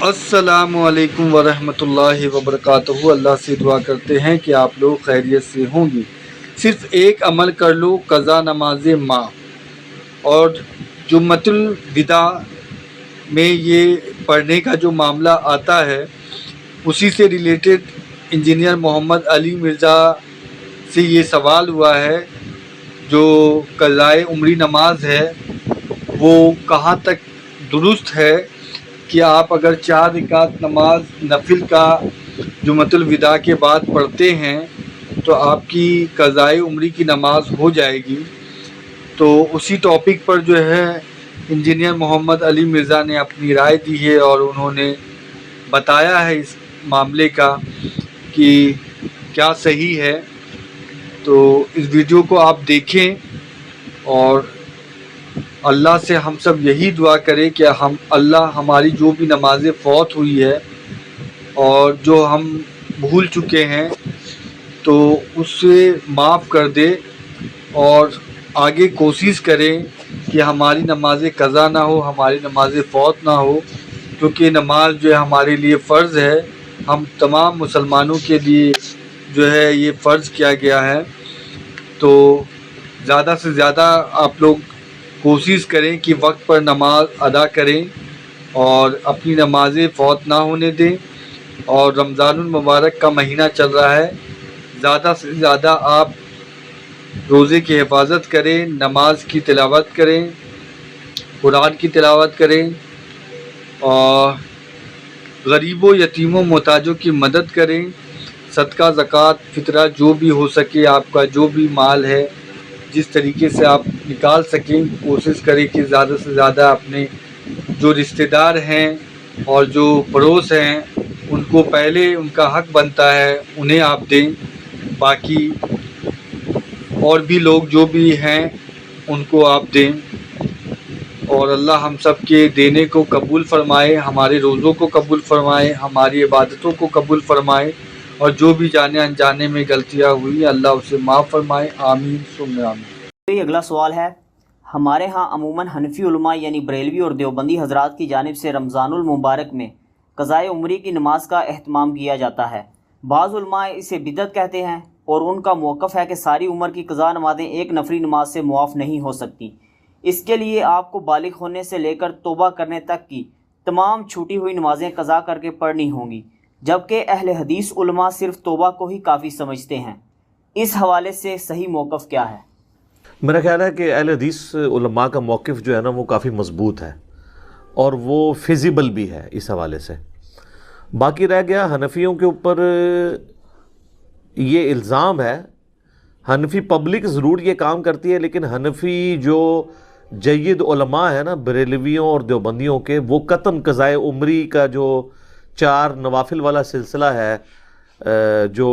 السلام علیکم ورحمۃ اللہ وبرکاتہ۔ اللہ سے دعا کرتے ہیں کہ آپ لوگ خیریت سے ہوں گی۔ صرف ایک عمل کر لو، قضا نماز ماں۔ اور جمعۃ الوداع میں یہ پڑھنے کا جو معاملہ آتا ہے، اسی سے ریلیٹڈ انجینئر محمد علی مرزا سے یہ سوال ہوا ہے، جو قضائے عمری نماز ہے وہ کہاں تک درست ہے کہ آپ اگر 4 رکعت نماز نفل کا جمعۃ الوداع کے بعد پڑھتے ہیں تو آپ کی قضائے عمری کی نماز ہو جائے گی۔ تو اسی ٹاپک پر جو ہے انجینئر محمد علی مرزا نے اپنی رائے دی ہے، اور انہوں نے بتایا ہے اس معاملے کا کہ کیا صحیح ہے۔ تو اس ویڈیو کو آپ دیکھیں، اور اللہ سے ہم سب یہی دعا کریں کہ اللہ ہماری جو بھی نمازیں فوت ہوئی ہے اور جو ہم بھول چکے ہیں تو اس سے معاف کر دے، اور آگے کوشش کریں کہ ہماری نمازیں قضا نہ ہو، ہماری نمازیں فوت نہ ہو، کیونکہ نماز جو ہے ہمارے لیے فرض ہے۔ ہم تمام مسلمانوں کے لیے جو ہے یہ فرض کیا گیا ہے۔ تو زیادہ سے زیادہ آپ لوگ کوشش کریں کہ وقت پر نماز ادا کریں اور اپنی نمازیں فوت نہ ہونے دیں۔ اور رمضان المبارک کا مہینہ چل رہا ہے، زیادہ سے زیادہ آپ روزے کی حفاظت کریں، نماز کی تلاوت کریں، قرآن کی تلاوت کریں، اور غریبوں، یتیموں، محتاجوں کی مدد کریں۔ صدقہ، زکوٰۃ، فطرہ جو بھی ہو سکے، آپ کا جو بھی مال ہے جس طریقے سے آپ نکال سکیں، کوشش کریں کہ زیادہ سے زیادہ اپنے جو رشتہ دار ہیں اور جو پڑوس ہیں ان کو پہلے ان کا حق بنتا ہے انہیں آپ دیں، باقی اور بھی لوگ جو بھی ہیں ان کو آپ دیں۔ اور اللہ ہم سب کے دینے کو قبول فرمائے، ہمارے روزوں کو قبول فرمائے، ہماری عبادتوں کو قبول فرمائے، اور جو بھی جانے انجانے میں غلطیاں ہوئی اللہ اسے معاف فرمائے، آمین ثم آمین۔ اگلا سوال ہے، ہمارے ہاں عموماً حنفی علماء یعنی بریلوی اور دیوبندی حضرات کی جانب سے رمضان المبارک میں قضائے عمری کی نماز کا اہتمام کیا جاتا ہے۔ بعض علماء اسے بدعت کہتے ہیں، اور ان کا موقف ہے کہ ساری عمر کی قضا نمازیں ایک نفری نماز سے معاف نہیں ہو سکتی۔ اس کے لیے آپ کو بالغ ہونے سے لے کر توبہ کرنے تک کی تمام چھوٹی ہوئی نمازیں قضا کر کے پڑھنی ہوں گی، جبکہ اہل حدیث علماء صرف توبہ کو ہی کافی سمجھتے ہیں۔ اس حوالے سے صحیح موقف کیا ہے؟ میرا خیال ہے کہ اہل حدیث علماء کا موقف جو ہے نا وہ کافی مضبوط ہے، اور وہ فیزیبل بھی ہے اس حوالے سے۔ باقی رہ گیا حنفیوں کے اوپر یہ الزام ہے، حنفی پبلک ضرور یہ کام کرتی ہے، لیکن حنفی جو جید علماء ہے نا بریلویوں اور دیوبندیوں کے، وہ قطعاً قضائے عمری کا جو 4 نوافل والا سلسلہ ہے جو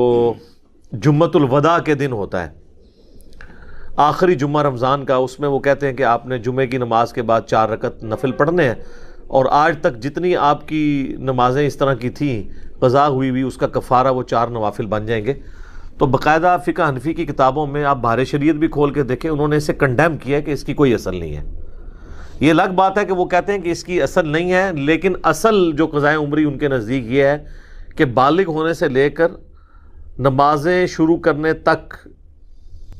جمعۃ الوداع کے دن ہوتا ہے، آخری جمعہ رمضان کا، اس میں وہ کہتے ہیں کہ آپ نے جمعے کی نماز کے بعد 4 رکعت نفل پڑھنے ہیں، اور آج تک جتنی آپ کی نمازیں اس طرح کی تھیں قضا ہوئی اس کا کفارہ وہ 4 نوافل بن جائیں گے۔ تو باقاعدہ فقہ حنفی کی کتابوں میں آپ بہار شریعت بھی کھول کے دیکھیں، انہوں نے اسے کنڈیم کیا ہے کہ اس کی کوئی اصل نہیں ہے۔ یہ الگ بات ہے کہ وہ کہتے ہیں کہ اس کی اصل نہیں ہے، لیکن اصل جو قضائے عمری ان کے نزدیک یہ ہے کہ بالغ ہونے سے لے کر نمازیں شروع کرنے تک،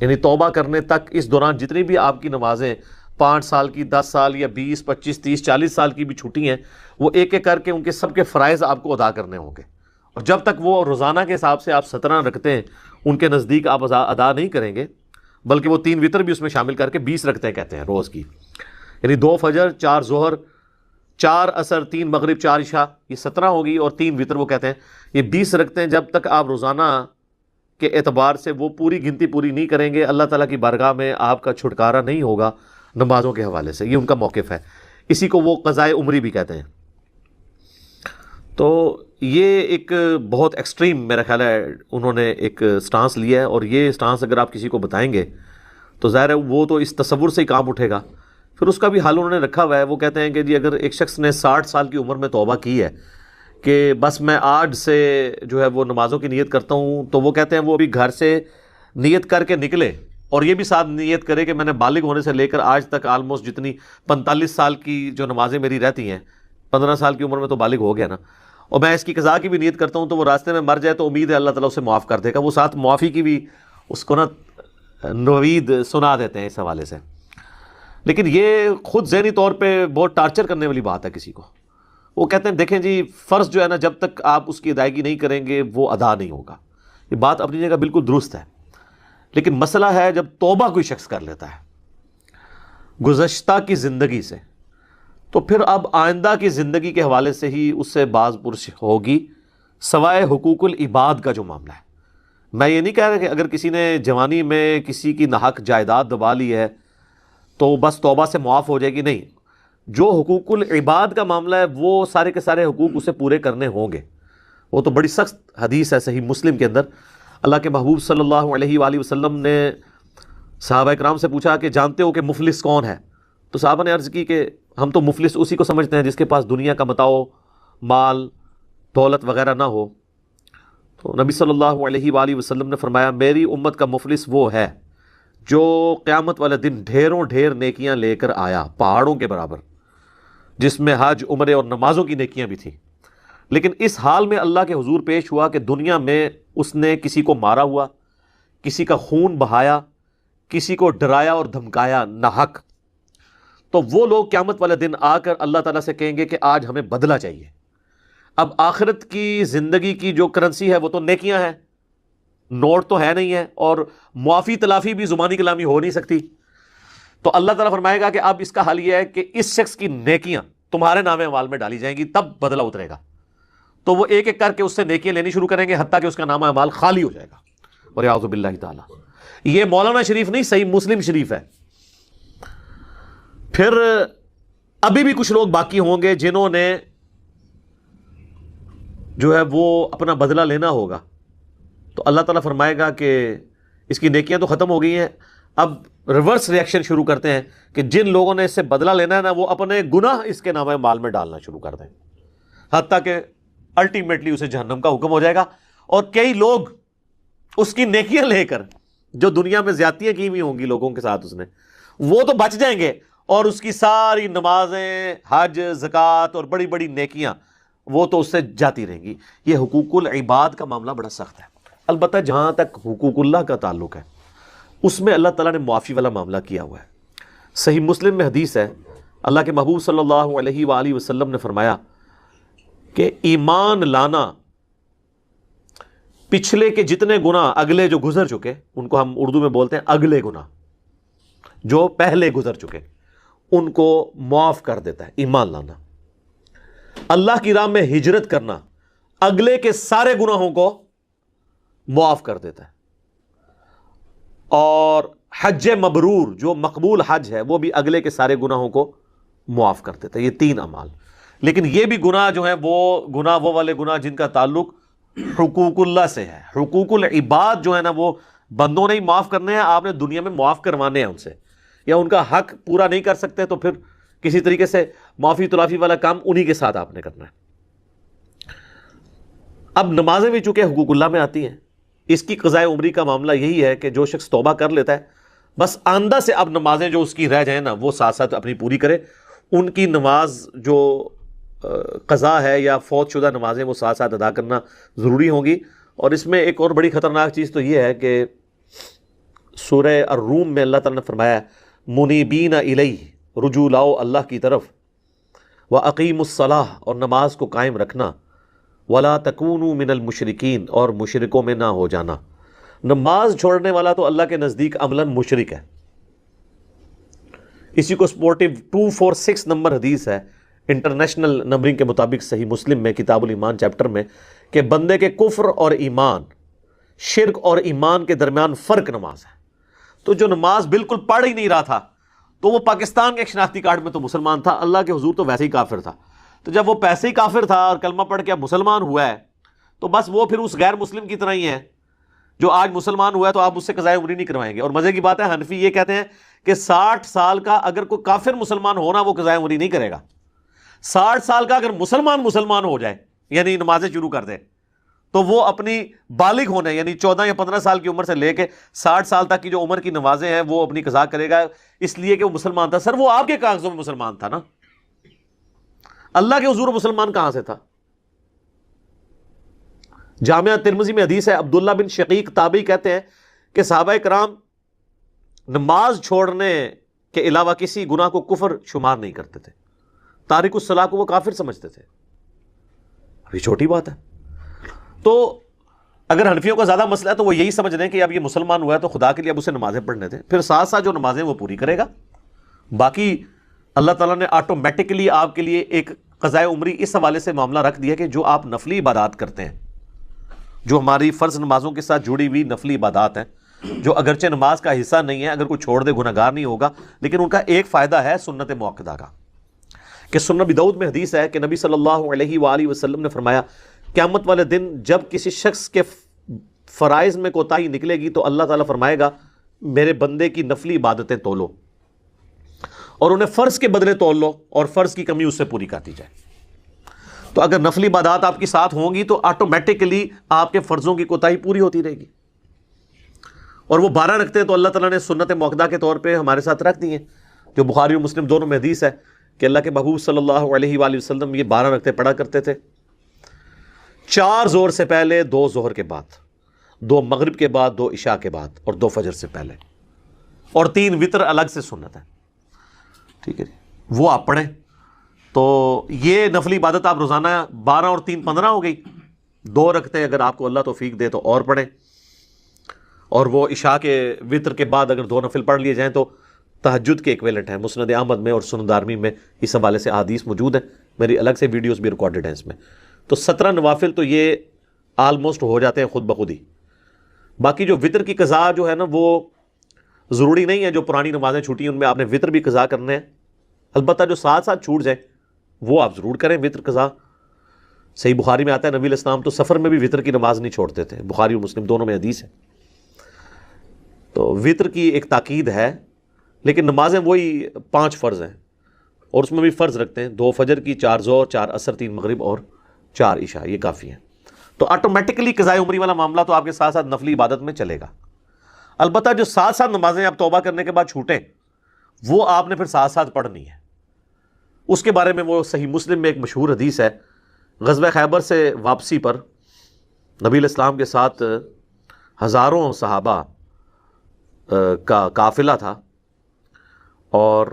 یعنی توبہ کرنے تک، اس دوران جتنی بھی آپ کی نمازیں 5 سال کی، 10 سال یا 20، 25، 30، 40 سال کی بھی چھوٹی ہیں، وہ ایک ایک کر کے ان کے سب کے فرائض آپ کو ادا کرنے ہوں گے، اور جب تک وہ روزانہ کے حساب سے آپ 17 رکھتے ہیں ان کے نزدیک آپ ادا نہیں کریں گے، بلکہ وہ 3 وتر بھی اس میں شامل کر کے 20 رکھتے کہتے ہیں روز کی، یعنی 2 فجر، 4 ظہر، 4 عصر، 3 مغرب، 4 عشاء، یہ 17 ہوگی، اور 3 وتر وہ کہتے ہیں یہ 20 رکھتے ہیں۔ جب تک آپ روزانہ کے اعتبار سے وہ پوری گنتی پوری نہیں کریں گے، اللہ تعالیٰ کی بارگاہ میں آپ کا چھٹکارا نہیں ہوگا نمازوں کے حوالے سے۔ یہ ان کا موقف ہے، اسی کو وہ قضائے عمری بھی کہتے ہیں۔ تو یہ ایک بہت ایکسٹریم میرا خیال ہے انہوں نے ایک سٹانس لیا ہے، اور یہ سٹانس اگر آپ کسی کو بتائیں گے تو ظاہر ہے وہ تو اس تصور سے ہی کام اٹھے گا۔ پھر اس کا بھی حل انہوں نے رکھا ہوا ہے، وہ کہتے ہیں کہ جی اگر ایک شخص نے 60 سال کی عمر میں توبہ کی ہے کہ بس میں آج سے جو ہے وہ نمازوں کی نیت کرتا ہوں، تو وہ کہتے ہیں وہ بھی گھر سے نیت کر کے نکلے، اور یہ بھی ساتھ نیت کرے کہ میں نے بالغ ہونے سے لے کر آج تک آلموسٹ جتنی 45 سال کی جو نمازیں میری رہتی ہیں، 15 سال کی عمر میں تو بالغ ہو گیا نا، اور میں اس کی قضا کی بھی نیت کرتا ہوں تو وہ راستے میں مر جائے تو امید ہے اللہ تعالیٰ اسے معاف کر دے گا. وہ ساتھ معافی کی بھی اس کو نا نوید سنا دیتے ہیں اس حوالے سے. لیکن یہ خود ذہنی طور پہ بہت ٹارچر کرنے والی بات ہے کسی کو. وہ کہتے ہیں دیکھیں جی فرض جو ہے نا جب تک آپ اس کی ادائیگی نہیں کریں گے وہ ادا نہیں ہوگا. یہ بات اپنی جگہ بالکل درست ہے، لیکن مسئلہ ہے جب توبہ کوئی شخص کر لیتا ہے گزشتہ کی زندگی سے، تو پھر اب آئندہ کی زندگی کے حوالے سے ہی اس سے باز پرس ہوگی، سوائے حقوق العباد کا جو معاملہ ہے. میں یہ نہیں کہہ رہا کہ اگر کسی نے جوانی میں کسی کی ناحق جائیداد دبا لی ہے تو بس توبہ سے معاف ہو جائے گی، نہیں. جو حقوق العباد کا معاملہ ہے وہ سارے کے سارے حقوق اسے پورے کرنے ہوں گے. وہ تو بڑی سخت حدیث ہے صحیح مسلم کے اندر. اللہ کے محبوب صلی اللہ علیہ وآلہ وسلم نے صحابہ کرام سے پوچھا کہ جانتے ہو کہ مفلس کون ہے؟ تو صحابہ نے عرض کی کہ ہم تو مفلس اسی کو سمجھتے ہیں جس کے پاس دنیا کا متاع مال دولت وغیرہ نہ ہو. تو نبی صلی اللہ علیہ وآلہ وسلم نے فرمایا میری امت کا مفلس وہ ہے جو قیامت والے دن ڈھیروں ڈھیر نیکیاں لے کر آیا پہاڑوں کے برابر، جس میں حج عمرے اور نمازوں کی نیکیاں بھی تھیں، لیکن اس حال میں اللہ کے حضور پیش ہوا کہ دنیا میں اس نے کسی کو مارا ہوا، کسی کا خون بہایا، کسی کو ڈرایا اور دھمکایا ناحق. تو وہ لوگ قیامت والے دن آ کر اللہ تعالیٰ سے کہیں گے کہ آج ہمیں بدلہ چاہیے. اب آخرت کی زندگی کی جو کرنسی ہے وہ تو نیکیاں ہیں، نوٹ تو ہے نہیں ہے، اور معافی تلافی بھی زبانی کلامی ہو نہیں سکتی. تو اللہ تعالیٰ فرمائے گا کہ اب اس کا حل یہ ہے کہ اس شخص کی نیکیاں تمہارے نام اعمال میں ڈالی جائیں گی، تب بدلہ اترے گا. تو وہ ایک ایک کر کے اس سے نیکیاں لینی شروع کریں گے حتیٰ کہ اس کا نام اعمال خالی ہو جائے گا. وَلِعَوْذُ بِاللَّهِ تعالیٰ. یہ مولانا شریف نہیں، صحیح مسلم شریف ہے. پھر ابھی بھی کچھ لوگ باقی ہوں گے جنہوں نے جو ہے وہ اپنا بدلہ لینا ہوگا. تو اللہ تعالیٰ فرمائے گا کہ اس کی نیکیاں تو ختم ہو گئی ہیں، اب ریورس ریئیکشن شروع کرتے ہیں کہ جن لوگوں نے اس سے بدلہ لینا ہے نا وہ اپنے گناہ اس کے نامہ مال میں ڈالنا شروع کر دیں، حتیٰ کہ الٹیمیٹلی اسے جہنم کا حکم ہو جائے گا. اور کئی لوگ اس کی نیکیاں لے کر جو دنیا میں زیادتیاں کی ہوئی ہوں گی لوگوں کے ساتھ اس نے، وہ تو بچ جائیں گے، اور اس کی ساری نمازیں حج زکوٰۃ اور بڑی بڑی نیکیاں وہ تو اس سے جاتی رہیں گی. یہ حقوق العباد کا معاملہ بڑا سخت ہے. البتہ جہاں تک حقوق اللہ کا تعلق ہے اس میں اللہ تعالیٰ نے معافی والا معاملہ کیا ہوا ہے. صحیح مسلم میں حدیث ہے، اللہ کے محبوب صلی اللہ علیہ وآلہ وسلم نے فرمایا کہ ایمان لانا پچھلے کے جتنے گناہ اگلے جو گزر چکے، ان کو ہم اردو میں بولتے ہیں اگلے گناہ، جو پہلے گزر چکے ان کو معاف کر دیتا ہے. ایمان لانا، اللہ کی راہ میں ہجرت کرنا اگلے کے سارے گناہوں کو معاف کر دیتا ہے. اور حج مبرور جو مقبول حج ہے وہ بھی اگلے کے سارے گناہوں کو معاف کر دیتا ہے. یہ 3 اعمال. لیکن یہ بھی گناہ جو ہیں وہ والے گناہ جن کا تعلق حقوق اللہ سے ہے. حقوق العباد جو ہے نا وہ بندوں نے ہی معاف کرنے ہیں، آپ نے دنیا میں معاف کروانے ہیں ان سے، یا ان کا حق پورا نہیں کر سکتے تو پھر کسی طریقے سے معافی تلافی والا کام انہی کے ساتھ آپ نے کرنا ہے. اب نمازیں بھی چونکہ حقوق اللہ میں آتی ہیں، اس کی قضائے عمری کا معاملہ یہی ہے کہ جو شخص توبہ کر لیتا ہے بس آئندہ سے اب نمازیں جو اس کی رہ جائیں نا وہ ساتھ ساتھ اپنی پوری کرے. ان کی نماز جو قضا ہے یا فوت شدہ نمازیں وہ ساتھ ساتھ ادا کرنا ضروری ہوں گی. اور اس میں ایک اور بڑی خطرناک چیز تو یہ ہے کہ سورہ الروم میں اللہ تعالیٰ نے فرمایا منیبین الیہ، رجوع لاؤ اللہ کی طرف، وَأَقِیمُوا الصَّلَاةَ اور نماز کو قائم رکھنا، وَلَا تَكُونُوا مِنَ الْمُشْرِكِينَ اور مشرکوں میں نہ ہو جانا. نماز چھوڑنے والا تو اللہ کے نزدیک عملاً مشرک ہے. اسی کو سپورٹیو 246 نمبر حدیث ہے انٹرنیشنل نمبرنگ کے مطابق صحیح مسلم میں کتاب الایمان چیپٹر میں کہ بندے کے کفر اور ایمان، شرک اور ایمان کے درمیان فرق نماز ہے. تو جو نماز بالکل پڑھ ہی نہیں رہا تھا تو وہ پاکستان کے ایک شناختی کارڈ میں تو مسلمان تھا، اللہ کے حضور تو ویسے ہی کافر تھا. تو جب وہ پیسے ہی کافر تھا اور کلمہ پڑھ کے اب مسلمان ہوا ہے تو بس وہ پھر اس غیر مسلم کی طرح ہی ہے جو آج مسلمان ہوا ہے تو آپ اس سے قضائے عمری نہیں کروائیں گے. اور مزے کی بات ہے حنفی یہ کہتے ہیں کہ 60 سال کا اگر کوئی کافر مسلمان ہونا وہ قضائے عمری نہیں کرے گا. 60 سال کا اگر مسلمان ہو جائے یعنی نمازیں شروع کر دے تو وہ اپنی بالغ ہونے یعنی 14 یا 15 سال کی عمر سے لے کے 60 سال تک کی جو عمر کی نمازیں ہیں وہ اپنی قضا کرے گا، اس لیے کہ وہ مسلمان تھا. سر وہ آپ کے کاغذوں میں مسلمان تھا نا، اللہ کے حضور مسلمان کہاں سے تھا؟ جامعہ ترمذی میں حدیث ہے، عبداللہ بن شقیق تابعی کہتے ہیں کہ صحابہ کرام نماز چھوڑنے کے علاوہ کسی گناہ کو کفر شمار نہیں کرتے تھے، تارک الصلاۃ کو وہ کافر سمجھتے تھے. ابھی چھوٹی بات ہے. تو اگر حنفیوں کا زیادہ مسئلہ ہے تو وہ یہی سمجھ رہے ہیں کہ اب یہ مسلمان ہوا ہے تو خدا کے لیے اب اسے نمازیں پڑھنے تھے، پھر ساتھ ساتھ جو نمازیں وہ پوری کرے گا. باقی اللہ تعالیٰ نے آٹومیٹکلی آپ کے لیے ایک قضاء عمری اس حوالے سے معاملہ رکھ دیا کہ جو آپ نفلی عبادات کرتے ہیں، جو ہماری فرض نمازوں کے ساتھ جڑی ہوئی نفلی عبادات ہیں، جو اگرچہ نماز کا حصہ نہیں ہے، اگر کوئی چھوڑ دے گناہگار نہیں ہوگا، لیکن ان کا ایک فائدہ ہے سنت مؤکدہ کا. کہ سنن ابی داؤد میں حدیث ہے کہ نبی صلی اللہ علیہ وآلہ وسلم نے فرمایا قیامت والے دن جب کسی شخص کے فرائض میں کوتاہی نکلے گی تو اللہ تعالیٰ فرمائے گا میرے بندے کی نفلی عبادتیں تولو اور انہیں فرض کے بدلے تول لو اور فرض کی کمی اس سے پوری کر دی جائے. تو اگر نفلی عبادات آپ کے ساتھ ہوں گی تو آٹومیٹکلی آپ کے فرضوں کی کوتاہی پوری ہوتی رہے گی. اور وہ 12 رکھتے ہیں تو اللہ تعالیٰ نے سنت مؤکدہ کے طور پہ ہمارے ساتھ رکھ دی ہیں، جو بخاری اور مسلم دونوں میں حدیث ہے کہ اللہ کے محبوب صلی اللہ علیہ وآلہ وسلم یہ 12 رکعتیں پڑھا کرتے تھے، 4 ظہر سے پہلے، 2 ظہر کے بعد، 2 مغرب کے بعد، 2 عشاء کے بعد اور 2 فجر سے پہلے، اور 3 وتر الگ سے سنت ہے. ٹھیک ہے جی، وہ آپ پڑھیں. تو یہ نفلی عبادت آپ روزانہ 12 اور 3 15 ہو گئی. 2 رکعتیں اگر آپ کو اللہ توفیق دے تو اور پڑھیں، اور وہ عشاء کے وتر کے بعد اگر 2 نفل پڑھ لیے جائیں تو تہجد کے ایکویلنٹ ہے. مسند احمد میں اور سنن دارمی میں اس حوالے سے احادیث موجود ہیں، میری الگ سے ویڈیوز بھی ریکارڈڈ ہیں اس میں. تو 17 نوافل تو یہ آلموسٹ ہو جاتے ہیں خود بخود ہی. باقی جو وطر کی قضا جو ہے نا وہ ضروری نہیں ہے، جو پرانی نمازیں چھوٹی ہیں ان میں آپ نے وطر بھی قضا کرنے ہیں، البتہ جو ساتھ ساتھ چھوٹ جائیں وہ آپ ضرور کریں وطر قضا. صحیح بخاری میں آتا ہے نبی علیہ السلام تو سفر میں بھی وطر کی نماز نہیں چھوڑتے تھے، بخاری اور مسلم دونوں میں حدیث ہے. تو وطر کی ایک تاکید ہے، لیکن نمازیں وہی 5 فرض ہیں اور اس میں بھی فرض رکھتے ہیں، 2 فجر کی، 4 ظہر، 4 عصر، 3 مغرب اور 4 عشاء، یہ کافی ہیں. تو آٹومیٹکلی قضاء عمری والا معاملہ تو آپ کے ساتھ ساتھ نفلی عبادت میں چلے گا. البتہ جو ساتھ ساتھ نمازیں آپ توبہ کرنے کے بعد چھوٹیں وہ آپ نے پھر ساتھ ساتھ پڑھنی ہے. اس کے بارے میں وہ صحیح مسلم میں ایک مشہور حدیث ہے، غزوہ خیبر سے واپسی پر نبی علیہ السلام کے ساتھ ہزاروں صحابہ کا قافلہ تھا اور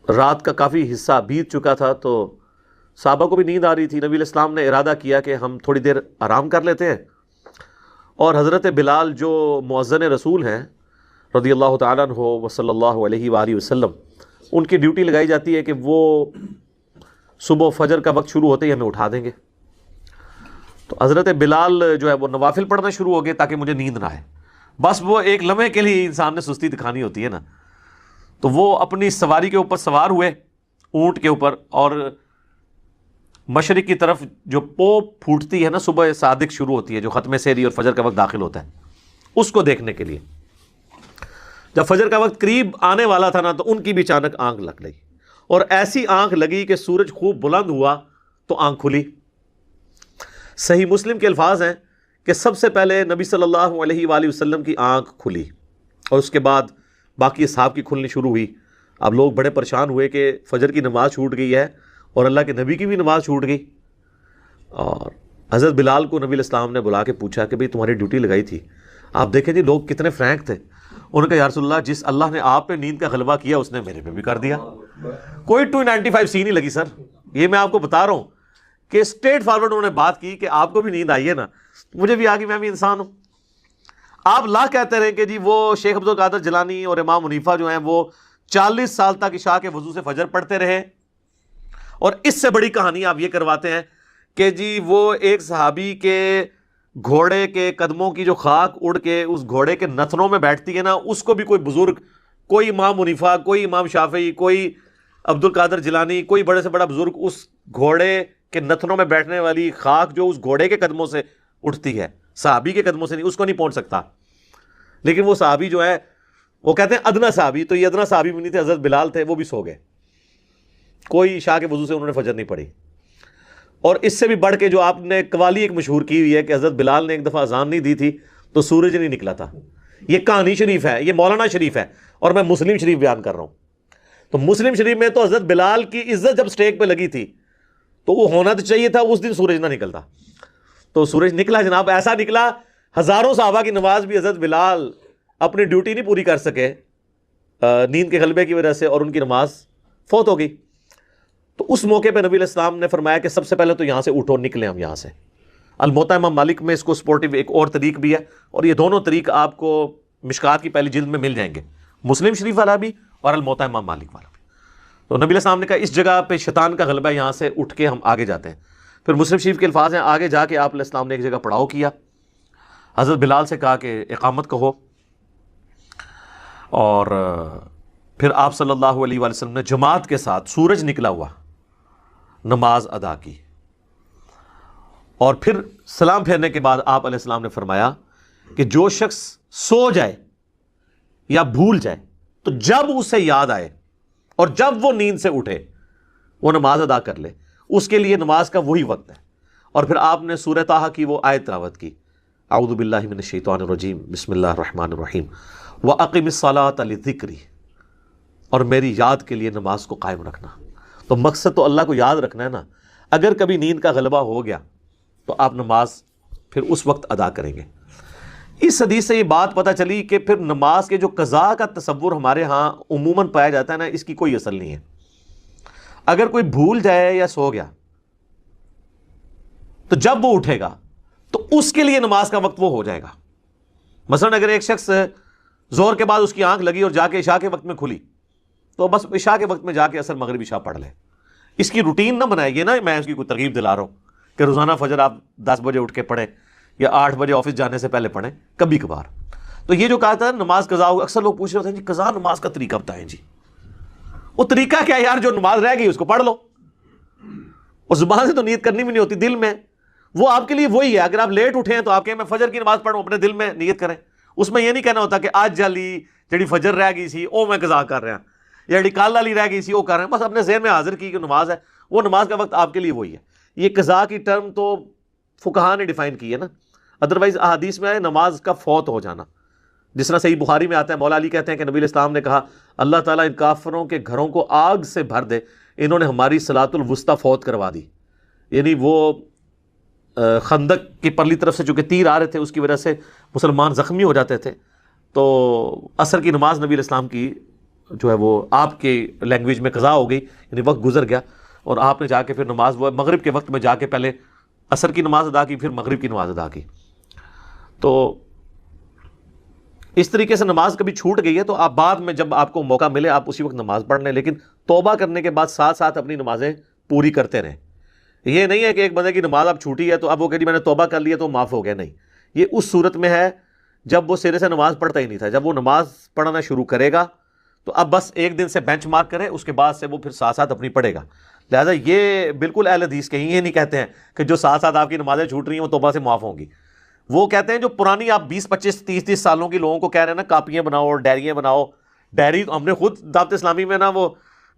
رات کا کافی حصہ بیت چکا تھا، تو صحابہ کو بھی نیند آ رہی تھی. نبی علیہ السلام نے ارادہ کیا کہ ہم تھوڑی دیر آرام کر لیتے ہیں، اور حضرت بلال جو مؤذن رسول ہیں رضی اللہ تعالیٰ عنہ و صلی اللہ علیہ وآلہ وسلم، ان کی ڈیوٹی لگائی جاتی ہے کہ وہ صبح فجر کا وقت شروع ہوتے ہی ہمیں اٹھا دیں گے. تو حضرت بلال جو ہے وہ نوافل پڑھنا شروع ہو گئے تاکہ مجھے نیند نہ آئے. بس وہ ایک لمحے کے لیے انسان نے سستی دکھانی ہوتی ہے نا، تو وہ اپنی سواری کے اوپر سوار ہوئے، اونٹ کے اوپر، اور مشرق کی طرف جو پوپ پھوٹتی ہے نا، صبح صادق شروع ہوتی ہے جو ختم سحری اور فجر کا وقت داخل ہوتا ہے، اس کو دیکھنے کے لیے. جب فجر کا وقت قریب آنے والا تھا نا تو ان کی بھی اچانک آنکھ لگ گئی، اور ایسی آنکھ لگی کہ سورج خوب بلند ہوا تو آنکھ کھلی. صحیح مسلم کے الفاظ ہیں کہ سب سے پہلے نبی صلی اللہ علیہ وآلہ وسلم کی آنکھ کھلی اور اس کے بعد باقی اصحاب کی کھلنی شروع ہوئی. اب لوگ بڑے پریشان ہوئے کہ فجر کی نماز چھوٹ گئی ہے اور اللہ کے نبی کی بھی نماز چھوٹ گئی. اور حضرت بلال کو نبی علیہ السلام نے بلا کے پوچھا کہ بھئی تمہاری ڈیوٹی لگائی تھی. آپ دیکھیں جی لوگ کتنے فرینک تھے. انہوں نے کہا یا رسول اللہ جس اللہ نے آپ پہ نیند کا غلبہ کیا اس نے میرے پہ بھی کر دیا. کوئی 295 سی نہیں لگی سر، یہ میں آپ کو بتا رہا ہوں کہ اسٹریٹ فارورڈ انہوں نے بات کی کہ آپ کو بھی نیند آئی ہے نا، مجھے بھی آ گئی، میں بھی انسان ہوں. آپ لا کہتے رہے کہ جی وہ شیخ عبد القادر جیلانی اور امام حنیفہ جو ہیں وہ 40 سال تک عشاء کے وضو سے فجر پڑھتے رہے، اور اس سے بڑی کہانی آپ یہ کرواتے ہیں کہ جی وہ ایک صحابی کے گھوڑے کے قدموں کی جو خاک اڑ کے اس گھوڑے کے نتنوں میں بیٹھتی ہے نا، اس کو بھی کوئی بزرگ، کوئی امام حنیفہ، کوئی امام شافعی، کوئی عبد القادر جیلانی، کوئی بڑے سے بڑا بزرگ اس گھوڑے کے نتنوں میں بیٹھنے والی خاک جو اس گھوڑے کے قدموں سے اٹھتی ہے، صحابی کے قدموں سے نہیں، اس کو نہیں پہنچ سکتا. لیکن وہ صحابی جو ہے وہ کہتے ہیں ادنا صحابی، تو یہ ادنا صحابی بھی نہیں تھے، حضرت بلال تھے، وہ بھی سو گئے، کوئی عشاء کے وضو سے انہوں نے فجر نہیں پڑھی. اور اس سے بھی بڑھ کے جو آپ نے قوالی ایک مشہور کی ہوئی ہے کہ حضرت بلال نے ایک دفعہ اذان نہیں دی تھی تو سورج نہیں نکلا تھا. یہ کہانی شریف ہے، یہ مولانا شریف ہے، اور میں مسلم شریف بیان کر رہا ہوں. تو مسلم شریف میں تو حضرت بلال کی عزت جب سٹیک پہ لگی تھی تو وہ ہونا تو چاہیے تھا اس دن سورج نہ نکلتا. تو سورج نکلا جناب، ایسا نکلا ہزاروں صحابہ کی نماز بھی حضرت بلال اپنی ڈیوٹی نہیں پوری کر سکے نیند کے غلبے کی وجہ سے، اور ان کی نماز فوت ہو گئی. تو اس موقع پہ نبی علیہ السلام نے فرمایا کہ سب سے پہلے تو یہاں سے اٹھو، نکلیں ہم یہاں سے. الموطا امام مالک میں اس کو سپورٹیو ایک اور طریق بھی ہے، اور یہ دونوں طریق آپ کو مشکات کی پہلی جلد میں مل جائیں گے، مسلم شریف والا بھی اور الموطا امام مالک والا بھی. تو نبی علیہ السلام نے کہا اس جگہ پہ شیطان کا غلبہ ہے، یہاں سے اٹھ کے ہم آگے جاتے ہیں. پھر مسلم شریف کے الفاظ ہیں، آگے جا کے آپ علیہ السلام نے ایک جگہ پڑاؤ کیا، حضرت بلال سے کہا کہ اقامت کہو، اور پھر آپ صلی اللہ علیہ وآلہ وسلم نے جماعت کے ساتھ سورج نکلا ہوا نماز ادا کی. اور پھر سلام پھیرنے کے بعد آپ علیہ السلام نے فرمایا کہ جو شخص سو جائے یا بھول جائے تو جب اسے یاد آئے اور جب وہ نیند سے اٹھے وہ نماز ادا کر لے، اس کے لیے نماز کا وہی وقت ہے. اور پھر آپ نے سورہ طٰہٰ کی وہ آیت تلاوت کی، اعوذ باللہ من الشیطان الرجیم بسم اللہ الرحمن الرحیم وَأَقِمِ الصَّلَاةَ لِذِكْرِي، اور میری یاد کے لیے نماز کو قائم رکھنا. تو مقصد تو اللہ کو یاد رکھنا ہے نا. اگر کبھی نیند کا غلبہ ہو گیا تو آپ نماز پھر اس وقت ادا کریں گے. اس حدیث سے یہ بات پتہ چلی کہ پھر نماز کے جو قضاء کا تصور ہمارے ہاں عموماً پایا جاتا ہے نا، اس کی کوئی اصل نہیں ہے. اگر کوئی بھول جائے یا سو گیا تو جب وہ اٹھے گا تو اس کے لیے نماز کا وقت وہ ہو جائے گا. مثلا اگر ایک شخص زور کے بعد اس کی آنکھ لگی اور جا کے عشاء کے وقت میں کھلی تو بس عشاء کے وقت میں جا کے اثر مغرب عشاء پڑھ لے. اس کی روٹین نہ بنائے گی نا، میں اس کی کوئی ترغیب دلا رہا ہوں کہ روزانہ فجر آپ 10 بجے اٹھ کے پڑھیں یا 8 بجے آفس جانے سے پہلے پڑھیں، کبھی کبھار. تو یہ جو کہا تھا نماز قضا ہو، اکثر لوگ پوچھ رہے ہوتے ہیں جی قضا نماز کا طریقہ بتائیں جی. وہ طریقہ کیا یار، جو نماز رہ گئی اس کو پڑھ لو، اور زبان سے تو نیت کرنی بھی نہیں ہوتی، دل میں وہ آپ کے لیے وہی ہے. اگر آپ لیٹ اٹھے ہیں تو آپ کہیں میں فجر کی نماز پڑھوں، اپنے دل میں نیت کریں. اس میں یہ نہیں کہنا ہوتا کہ آج جالی جڑی فجر رہ گئی سی او میں قضا کر رہا، یا جڑی کل والی رہ گئی سی وہ کر رہے ہیں. بس اپنے ذہن میں حاضر کی کہ نماز ہے، وہ نماز کا وقت آپ کے لیے وہی ہے. یہ قضا کی ٹرم تو فقہا نے ڈیفائن کی ہے نا، ادروائز احادیث میں آئے نماز کا فوت ہو جانا. جس طرح صحیح بخاری میں آتا ہے، مولا علی کہتے ہیں کہ نبی علیہ السلام نے کہا اللہ تعالیٰ ان کافروں کے گھروں کو آگ سے بھر دے، انہوں نے ہماری صلاۃ الوسطیٰ فوت کروا دی. یعنی وہ خندق کی پرلی طرف سے چونکہ تیر آ رہے تھے اس کی وجہ سے مسلمان زخمی ہو جاتے تھے، تو عصر کی نماز نبی علیہ السلام کی جو ہے وہ آپ کی لینگویج میں قضا ہو گئی، یعنی وقت گزر گیا، اور آپ نے جا کے پھر نماز وہ مغرب کے وقت میں جا کے پہلے عصر کی نماز ادا کی، پھر مغرب کی نماز ادا کی. تو اس طریقے سے نماز کبھی چھوٹ گئی ہے تو آپ بعد میں جب آپ کو موقع ملے آپ اسی وقت نماز پڑھ لیں، لیکن توبہ کرنے کے بعد ساتھ ساتھ اپنی نمازیں پوری کرتے رہیں. یہ نہیں ہے کہ ایک بندے کی نماز اب چھوٹی ہے تو اب وہ کہتی میں نے توبہ کر لیا تو معاف ہو گیا. نہیں، یہ اس صورت میں ہے جب وہ سرے سے نماز پڑھتا ہی نہیں تھا. جب وہ نماز پڑھنا شروع کرے گا تو اب بس ایک دن سے بینچ مارک کرے، اس کے بعد سے وہ پھر ساتھ ساتھ اپنی پڑھے گا. لہٰذا یہ بالکل اہل حدیث کہیں یہ نہیں کہتے ہیں کہ جو ساتھ ساتھ آپ کی نمازیں چھوٹ رہی ہیں وہ توبہ سے معاف ہوں گی. وہ کہتے ہیں جو پرانی آپ 20 25 30 سالوں کی لوگوں کو کہہ رہے ہیں نا کاپیاں بناؤ ڈائریاں بناؤ. ڈائری ہم نے خود دعوت اسلامی میں نا وہ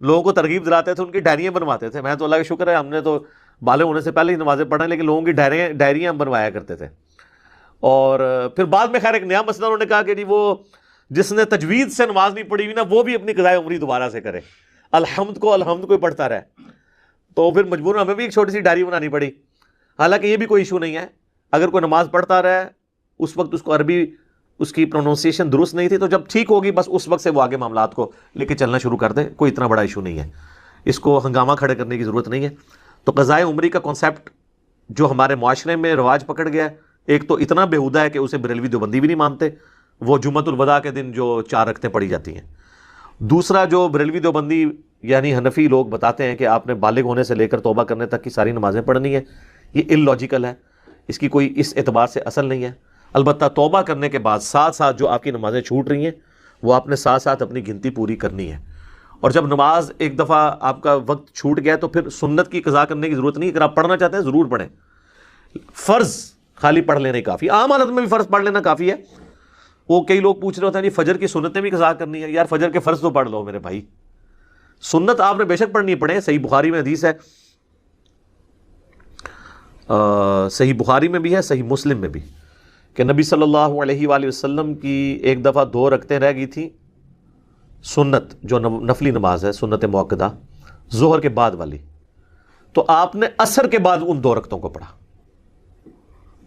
لوگوں کو ترغیب دلاتے تھے، ان کی ڈائریاں بنواتے تھے. میں تو اللہ کا شکر ہے ہم نے تو بالغ ہونے سے پہلے ہی نمازیں پڑھیں، لیکن لوگوں کی ڈائریاں ہم بنوایا کرتے تھے. اور پھر بعد میں خیر ایک نیا مسئلہ انہوں نے کہا کہ جی وہ جس نے تجوید سے نماز نہیں پڑھی ہوئی نا وہ بھی اپنی قضائے عمری دوبارہ سے کرے، الحمد کو پڑھتا رہے. تو پھر مجبور ہمیں بھی ایک چھوٹی سی ڈائری بنانی پڑی. حالانکہ یہ بھی کوئی ایشو نہیں ہے، اگر کوئی نماز پڑھتا رہے اس وقت اس کو عربی اس کی پروننسیشن درست نہیں تھی تو جب ٹھیک ہوگی بس اس وقت سے وہ آگے معاملات کو لے کے چلنا شروع کر دے، کوئی اتنا بڑا ایشو نہیں ہے. اس کو ہنگامہ کھڑے کرنے کی ضرورت نہیں ہے. تو قضائے عمری کا کانسیپٹ جو ہمارے معاشرے میں رواج پکڑ گیا ہے، ایک تو اتنا بیہودہ ہے کہ اسے بریلوی دیوبندی بھی نہیں مانتے، وہ جمعۃ الوداع کے دن جو 4 رکعتیں پڑھی جاتی ہیں. دوسرا جو بریلوی دیوبندی یعنی حنفی لوگ بتاتے ہیں کہ آپ نے بالغ ہونے سے لے کر توبہ کرنے تک کی ساری نمازیں پڑھنی ہے، یہ ان لاجیکل ہے، اس کی کوئی اس اعتبار سے اصل نہیں ہے. البتہ توبہ کرنے کے بعد ساتھ ساتھ جو آپ کی نمازیں چھوٹ رہی ہیں وہ آپ نے ساتھ ساتھ اپنی گنتی پوری کرنی ہے. اور جب نماز ایک دفعہ آپ کا وقت چھوٹ گیا تو پھر سنت کی قضا کرنے کی ضرورت نہیں. اگر آپ پڑھنا چاہتے ہیں ضرور پڑھیں، فرض خالی پڑھ لینا ہی کافی، عام حالت میں بھی فرض پڑھ لینا کافی ہے. وہ کئی لوگ پوچھ رہے ہوتے ہیں جی فجر کی سنتیں بھی قضا کرنی ہے. یار فجر کے فرض تو پڑھ لو میرے بھائی، سنت آپ نے بے شک پڑھنی پڑے. صحیح بخاری میں حدیث ہے، صحیح بخاری میں بھی ہے، صحیح مسلم میں بھی، کہ نبی صلی اللہ علیہ وآلہ وسلم کی ایک دفعہ 2 رکعتیں رہ گئی تھیں سنت جو نفلی نماز ہے سنت موقدہ ظہر کے بعد والی، تو آپ نے عصر کے بعد ان 2 رکعتوں کو پڑھا،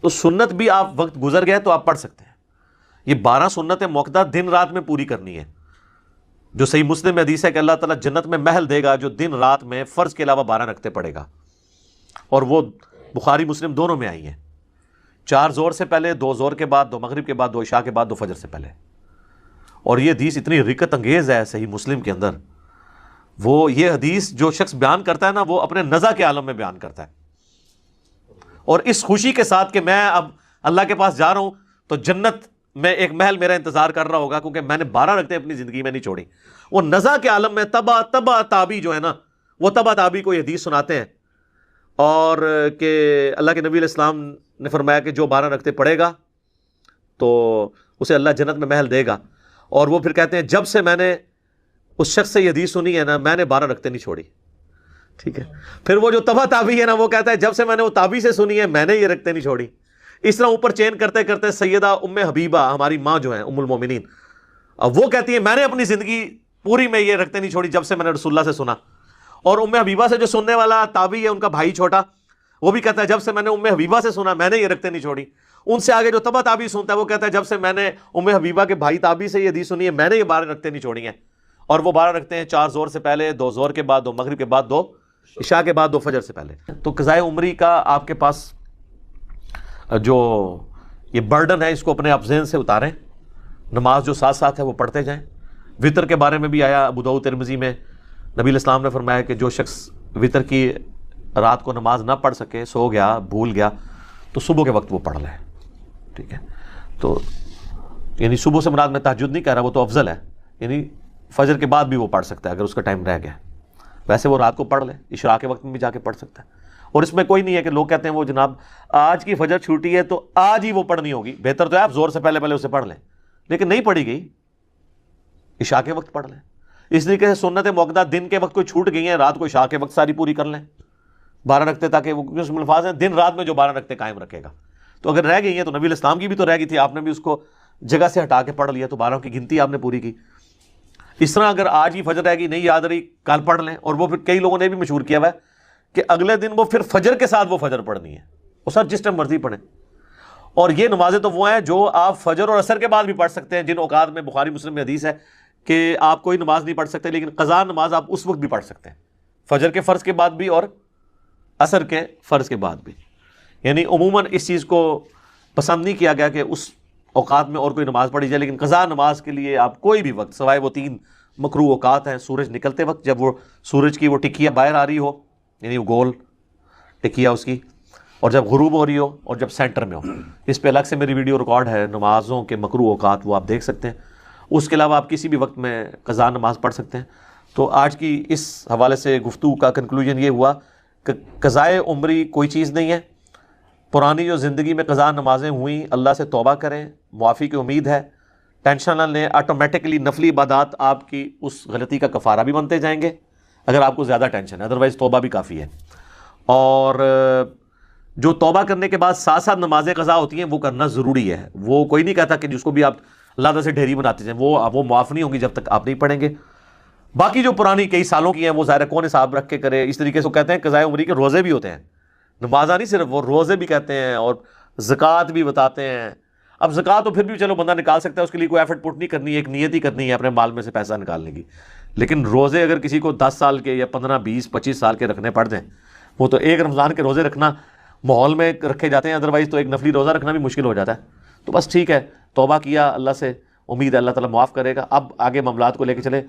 تو سنت بھی آپ وقت گزر گئے تو آپ پڑھ سکتے ہیں۔ یہ 12 سنت موقدہ دن رات میں پوری کرنی ہے، جو صحیح مسلم میں حدیث ہے کہ اللہ تعالیٰ جنت میں محل دے گا جو دن رات میں فرض کے علاوہ 12 رکعتیں پڑھے گا، اور وہ بخاری مسلم دونوں میں آئی ہیں، 4 زور سے پہلے، 2 زور کے بعد، 2 مغرب کے بعد، 2 عشاء کے بعد، 2 فجر سے پہلے۔ اور یہ حدیث اتنی رکت انگیز ہے صحیح مسلم کے اندر، وہ یہ حدیث جو شخص بیان کرتا ہے نا وہ اپنے نزع کے عالم میں بیان کرتا ہے، اور اس خوشی کے ساتھ کہ میں اب اللہ کے پاس جا رہا ہوں تو جنت میں ایک محل میرا انتظار کر رہا ہوگا، کیونکہ میں نے 12 رکعتیں اپنی زندگی میں نہیں چھوڑی۔ وہ نزع کے عالم میں تبا تابی جو ہے نا، وہ تبا تابی کو یہ حدیث سناتے ہیں، اور کہ اللہ کے نبی علیہ السلام نے فرمایا کہ جو 12 رکعتیں پڑھے گا تو اسے اللہ جنت میں محل دے گا، اور وہ پھر کہتے ہیں جب سے میں نے اس شخص سے یہ حدیث سنی ہے نا میں نے 12 رکعتیں نہیں چھوڑی، ٹھیک ہے۔ پھر وہ جو تبا تابی ہے نا وہ کہتا ہے جب سے میں نے وہ تابی سے سنی ہے میں نے یہ رکعتیں نہیں چھوڑی۔ اس طرح اوپر چین کرتے کرتے سیدہ ام حبیبہ ہماری ماں جو ہیں ام المومنین، اب وہ کہتی ہے میں نے اپنی زندگی پوری میں یہ رکعتیں نہیں چھوڑی جب سے میں نے رسول اللہ سے سنا۔ اور ام حبیبہ سے جو سننے والا تابعی ہے ان کا بھائی چھوٹا، وہ بھی کہتا ہے جب سے میں نے ام حبیبہ سے سنا میں نے یہ رکعتیں نہیں چھوڑی۔ ان سے آگے جو تبع تابعی سنتا ہے وہ کہتا ہے جب سے میں نے ام حبیبہ کے بھائی تابعی سے یہ حدیث سنی ہے میں نے یہ 12 رکعتیں نہیں چھوڑی ہیں، اور وہ 12 رکعتیں ہیں 4 زور سے پہلے، 2 زور کے بعد، 2 مغرب کے بعد، 2 عشاء کے بعد، 2 فجر سے پہلے۔ تو قضائے عمری کا آپ کے پاس جو یہ برڈن ہے اس کو اپنے آپ ذہن سے اتاریں، نماز جو ساتھ ساتھ ہے وہ پڑھتے جائیں۔ وطر کے بارے میں بھی آیا ابو داؤد ترمذی میں، نبی علیہ السلام نے فرمایا کہ جو شخص وطر کی رات کو نماز نہ پڑھ سکے، سو گیا، بھول گیا، تو صبح کے وقت وہ پڑھ لے، ٹھیک ہے۔ تو یعنی صبح سے مراد میں تہجد نہیں کہہ رہا، وہ تو افضل ہے، یعنی فجر کے بعد بھی وہ پڑھ سکتا ہے اگر اس کا ٹائم رہ گیا، ویسے وہ رات کو پڑھ لے، عشاء کے وقت میں بھی جا کے پڑھ سکتا ہے۔ اور اس میں کوئی نہیں ہے کہ لوگ کہتے ہیں وہ جناب آج کی فجر چھوٹی ہے تو آج ہی وہ پڑھنی ہوگی، بہتر تو ہے آپ زور سے پہلے اسے پڑھ لیں، لیکن نہیں پڑھی گئی عشاء کے وقت پڑھ لیں۔ اس طریقے سے سنت موقدہ دن کے وقت کوئی چھوٹ گئی ہیں رات کو عشاء کے وقت ساری پوری کر لیں 12 رکعتیں، تاکہ وہ اس میں الفاظ ہیں دن رات میں جو 12 رکعتیں قائم رکھے گا۔ تو اگر رہ گئی ہیں تو نبی علیہ السلام کی بھی تو رہ گئی تھی، آپ نے بھی اس کو جگہ سے ہٹا کے پڑھ لیا تو 12 کی گنتی آپ نے پوری کی۔ اس طرح اگر آج ہی فجر رہ گئی نہیں یاد رہی کل پڑھ لیں، اور وہ پھر کئی لوگوں نے بھی مشہور کیا ہوا ہے کہ اگلے دن وہ پھر فجر کے ساتھ وہ فجر پڑھنی ہے، وہ سر جس ٹائم مرضی پڑھیں۔ اور یہ نمازیں تو وہ ہیں جو آپ فجر اور عصر کے بعد بھی پڑھ سکتے ہیں، جن اوقات میں بخاری مسلم میں حدیث ہے کہ آپ کوئی نماز نہیں پڑھ سکتے لیکن قضا نماز آپ اس وقت بھی پڑھ سکتے ہیں، فجر کے فرض کے بعد بھی اور عصر کے فرض کے بعد بھی۔ یعنی عموماً اس چیز کو پسند نہیں کیا گیا کہ اس اوقات میں اور کوئی نماز پڑھی جائے، لیکن قضا نماز کے لیے آپ کوئی بھی وقت سوائے وہ 3 مکروہ اوقات ہیں، سورج نکلتے وقت جب وہ سورج کی وہ ٹکیا باہر آ رہی ہو، یعنی وہ گول ٹکیا اس کی، اور جب غروب ہو رہی ہو، اور جب سینٹر میں ہو۔ اس پہ الگ سے میری ویڈیو ریکارڈ ہے نمازوں کے مکروہ اوقات، وہ آپ دیکھ سکتے ہیں۔ اس کے علاوہ آپ کسی بھی وقت میں قضا نماز پڑھ سکتے ہیں۔ تو آج کی اس حوالے سے گفتگو کا کنکلوژن یہ ہوا کہ قضائے عمری کوئی چیز نہیں ہے، پرانی جو زندگی میں قضا نمازیں ہوئیں اللہ سے توبہ کریں، معافی کی امید ہے، ٹینشن نہ لیں، آٹومیٹکلی نفلی عبادات آپ کی اس غلطی کا کفارہ بھی بنتے جائیں گے اگر آپ کو زیادہ ٹینشن ہے، ادروائز توبہ بھی کافی ہے۔ اور جو توبہ کرنے کے بعد ساتھ ساتھ نمازیں قضا ہوتی ہیں وہ کرنا ضروری ہے، وہ کوئی نہیں کہتا کہ جس کو بھی آپ اللہ تعالیٰ سے ڈھیری بناتے جائیں، وہ معاف نہیں ہوں گی جب تک آپ نہیں پڑھیں گے۔ باقی جو پرانی کئی سالوں کی ہیں وہ ظاہر کون حساب رکھ کے کرے، اس طریقے سے کہتے ہیں قضائے عمری کے روزے بھی ہوتے ہیں، نمازہ نہیں صرف، وہ روزے بھی کہتے ہیں، اور زکوٰۃ بھی بتاتے ہیں۔ اب زکوٰۃ تو پھر بھی چلو بندہ نکال سکتا ہے، اس کے لیے کوئی ایفرٹ پٹ نہیں کرنی ہے، ایک نیت ہی کرنی ہے اپنے مال میں سے پیسہ نکالنے کی۔ لیکن روزے اگر کسی کو 10 سال کے یا 15 20 25 سال کے رکھنے پڑ جائیں، وہ تو ایک رمضان کے روزے رکھنا ماحول میں رکھے جاتے ہیں، ادروائز تو ایک نفلی روزہ رکھنا بھی مشکل ہو جاتا ہے۔ تو بس ٹھیک ہے، توبہ کیا، اللہ سے امید ہے اللہ تعالیٰ معاف کرے گا۔ اب آگے معاملات کو لے کے چلے۔